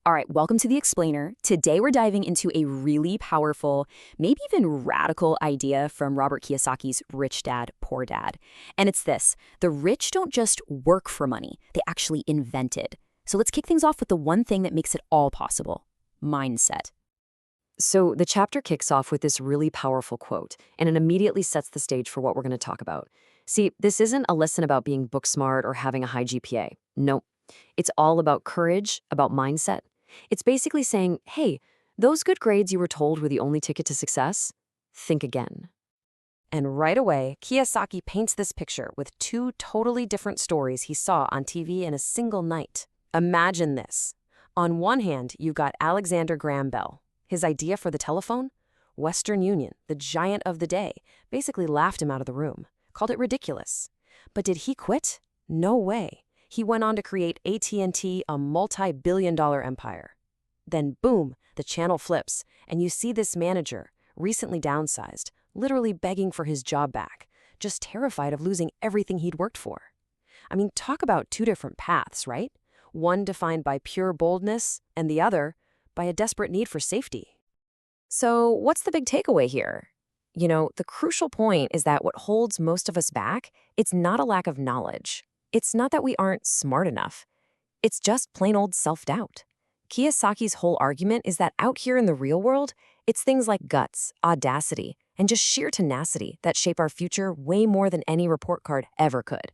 All right, welcome to The Explainer. Today we're diving into a really powerful, maybe even radical idea from Robert Kiyosaki's Rich Dad, Poor Dad. And it's this: the rich don't just work for money, they actually invent it. So let's kick things off with the one thing that makes it all possible: mindset. So the chapter kicks off with this really powerful quote, and it immediately sets the stage for what we're going to talk about. See, this isn't a lesson about being book smart or having a high GPA. Nope. It's all about courage, about mindset. It's basically saying, hey, those good grades you were told were the only ticket to success? Think again. And right away, Kiyosaki paints this picture with two totally different stories he saw on TV in a single night. Imagine this. On one hand, you've got Alexander Graham Bell. His idea for the telephone? Western Union, the giant of the day, basically laughed him out of the room, called it ridiculous. But did he quit? No way. He went on to create AT&T, a multi-billion-dollar empire. Then boom, the channel flips, and you see this manager, recently downsized, literally begging for his job back, just terrified of losing everything he'd worked for. I mean, talk about two different paths, right? One defined by pure boldness, and the other by a desperate need for safety. So what's the big takeaway here? The crucial point is that what holds most of us back, it's not a lack of knowledge. It's not that we aren't smart enough. It's just plain old self-doubt. Kiyosaki's whole argument is that out here in the real world, it's things like guts, audacity, and just sheer tenacity that shape our future way more than any report card ever could.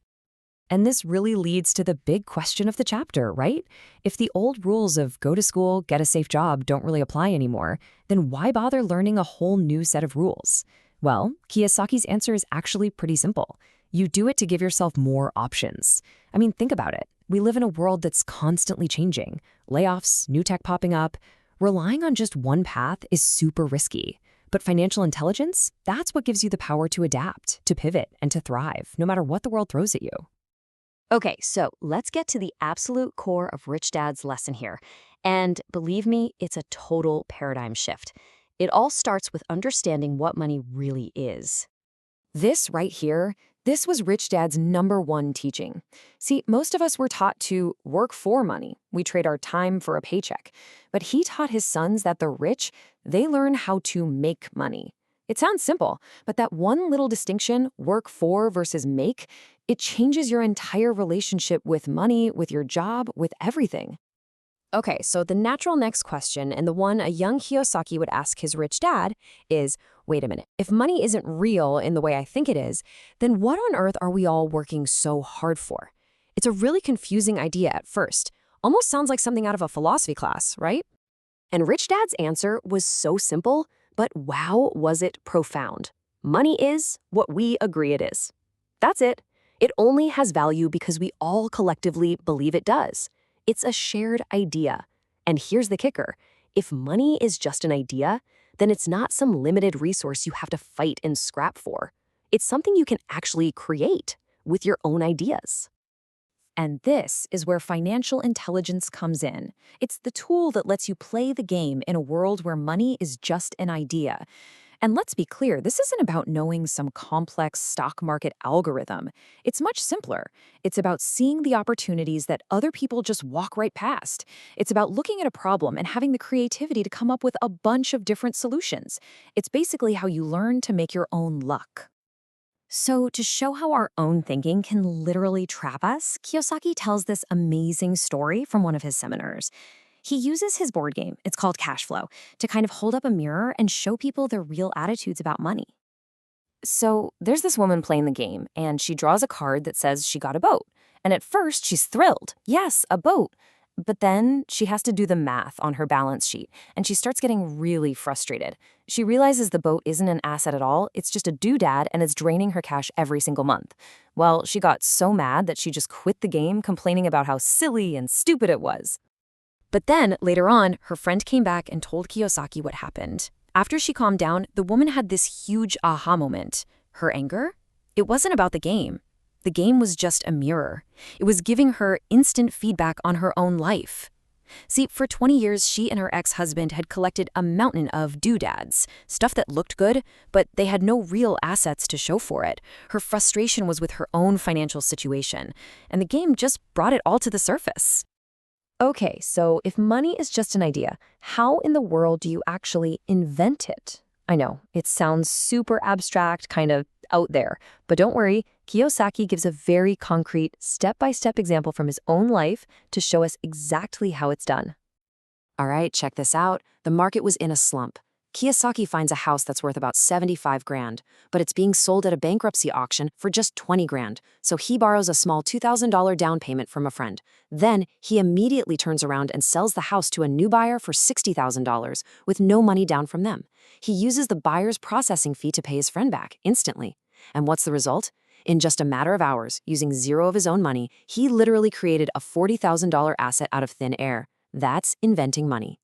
And this really leads to the big question of the chapter, right? If the old rules of go to school, get a safe job don't really apply anymore, then why bother learning a whole new set of rules? Well, Kiyosaki's answer is actually pretty simple. You do it to give yourself more options. I mean, think about it. We live in a world that's constantly changing. Layoffs, new tech popping up. Relying on just one path is super risky. But financial intelligence, that's what gives you the power to adapt, to pivot, and to thrive, no matter what the world throws at you. Okay, so let's get to the absolute core of Rich Dad's lesson here. And believe me, it's a total paradigm shift. It all starts with understanding what money really is. This right here, this was Rich Dad's #1 teaching. See, most of us were taught to work for money. We trade our time for a paycheck. But he taught his sons that the rich, they learn how to make money. It sounds simple, but that one little distinction, work for versus make, it changes your entire relationship with money, with your job, with everything. Okay, so the natural next question, and the one a young Kiyosaki would ask his rich dad, is, wait a minute, if money isn't real in the way I think it is, then what on earth are we all working so hard for? It's a really confusing idea at first. Almost sounds like something out of a philosophy class, right? And Rich Dad's answer was so simple, but wow, was it profound. Money is what we agree it is. That's it. It only has value because we all collectively believe it does. It's a shared idea. And here's the kicker. If money is just an idea, then it's not some limited resource you have to fight and scrap for. It's something you can actually create with your own ideas. And this is where financial intelligence comes in. It's the tool that lets you play the game in a world where money is just an idea. And let's be clear, this isn't about knowing some complex stock market algorithm. It's much simpler. It's about seeing the opportunities that other people just walk right past. It's about looking at a problem and having the creativity to come up with a bunch of different solutions. It's basically how you learn to make your own luck. So to show how our own thinking can literally trap us, Kiyosaki tells this amazing story from one of his seminars. He uses his board game, it's called CASHFLOW, to kind of hold up a mirror and show people their real attitudes about money. So there's this woman playing the game, and she draws a card that says she got a boat. And at first, she's thrilled. Yes, a boat. But then she has to do the math on her balance sheet, and she starts getting really frustrated. She realizes the boat isn't an asset at all, it's just a doodad, and it's draining her cash every single month. Well, she got so mad that she just quit the game, complaining about how silly and stupid it was. But then, later on, her friend came back and told Kiyosaki what happened. After she calmed down, the woman had this huge aha moment. Her anger? It wasn't about the game. The game was just a mirror. It was giving her instant feedback on her own life. See, for 20 years, she and her ex-husband had collected a mountain of doodads, stuff that looked good, but they had no real assets to show for it. Her frustration was with her own financial situation, and the game just brought it all to the surface. Okay, so if money is just an idea, how in the world do you actually invent it? I know, it sounds super abstract, kind of out there, but don't worry, Kiyosaki gives a very concrete, step-by-step example from his own life to show us exactly how it's done. All right, check this out. The market was in a slump. Kiyosaki finds a house that's worth about 75 grand, but it's being sold at a bankruptcy auction for just 20 grand. So he borrows a small $2,000 down payment from a friend. Then he immediately turns around and sells the house to a new buyer for $60,000 with no money down from them. He uses the buyer's processing fee to pay his friend back instantly. And what's the result? In just a matter of hours, using zero of his own money, he literally created a $40,000 asset out of thin air. That's inventing money.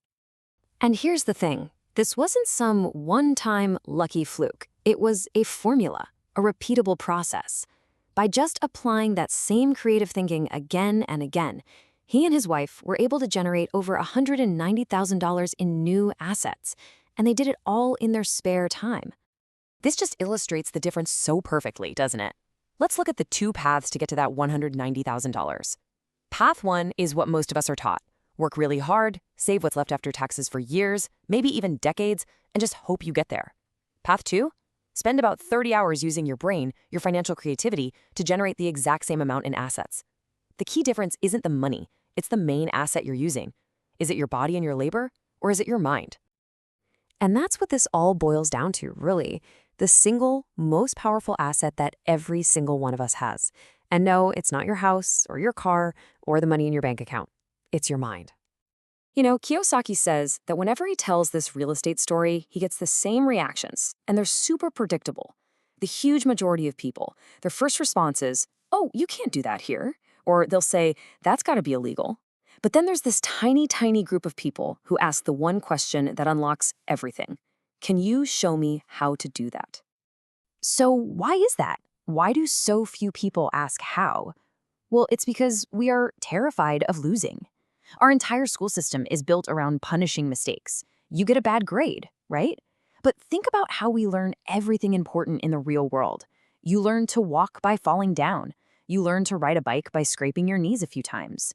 And here's the thing. This wasn't some one-time lucky fluke. It was a formula, a repeatable process. By just applying that same creative thinking again and again, he and his wife were able to generate over $190,000 in new assets, and they did it all in their spare time. This just illustrates the difference so perfectly, doesn't it? Let's look at the two paths to get to that $190,000. Path one is what most of us are taught. Work really hard, save what's left after taxes for years, maybe even decades, and just hope you get there. Path two? Spend about 30 hours using your brain, your financial creativity, to generate the exact same amount in assets. The key difference isn't the money, it's the main asset you're using. Is it your body and your labor, or is it your mind? And that's what this all boils down to, really. The single, most powerful asset that every single one of us has. And no, it's not your house, or your car, or the money in your bank account. It's your mind. You know, Kiyosaki says that whenever he tells this real estate story, he gets the same reactions, and they're super predictable. The huge majority of people, their first response is, "Oh, you can't do that here." Or they'll say, "That's got to be illegal." But then there's this tiny, tiny group of people who ask the one question that unlocks everything. Can you show me how to do that? So why is that? Why do so few people ask how? Well, it's because we are terrified of losing. Our entire school system is built around punishing mistakes. You get a bad grade, right? But think about how we learn everything important in the real world. You learn to walk by falling down. You learn to ride a bike by scraping your knees a few times.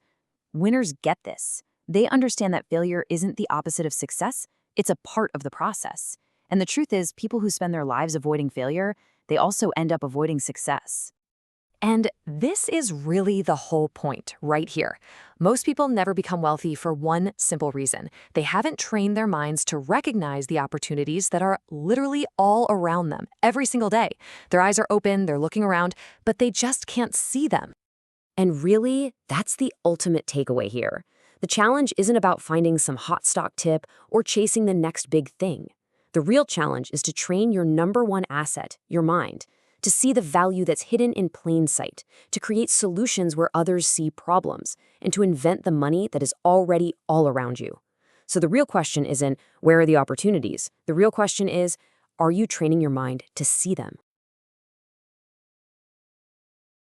Winners get this. They understand that failure isn't the opposite of success, it's a part of the process. And the truth is, people who spend their lives avoiding failure, they also end up avoiding success. And this is really the whole point right here. Most people never become wealthy for one simple reason. They haven't trained their minds to recognize the opportunities that are literally all around them every single day. Their eyes are open, they're looking around, but they just can't see them. And really, that's the ultimate takeaway here. The challenge isn't about finding some hot stock tip or chasing the next big thing. The real challenge is to train your number one asset, your mind, to see the value that's hidden in plain sight, to create solutions where others see problems, and to invent the money that is already all around you. So the real question isn't, where are the opportunities? The real question is, are you training your mind to see them?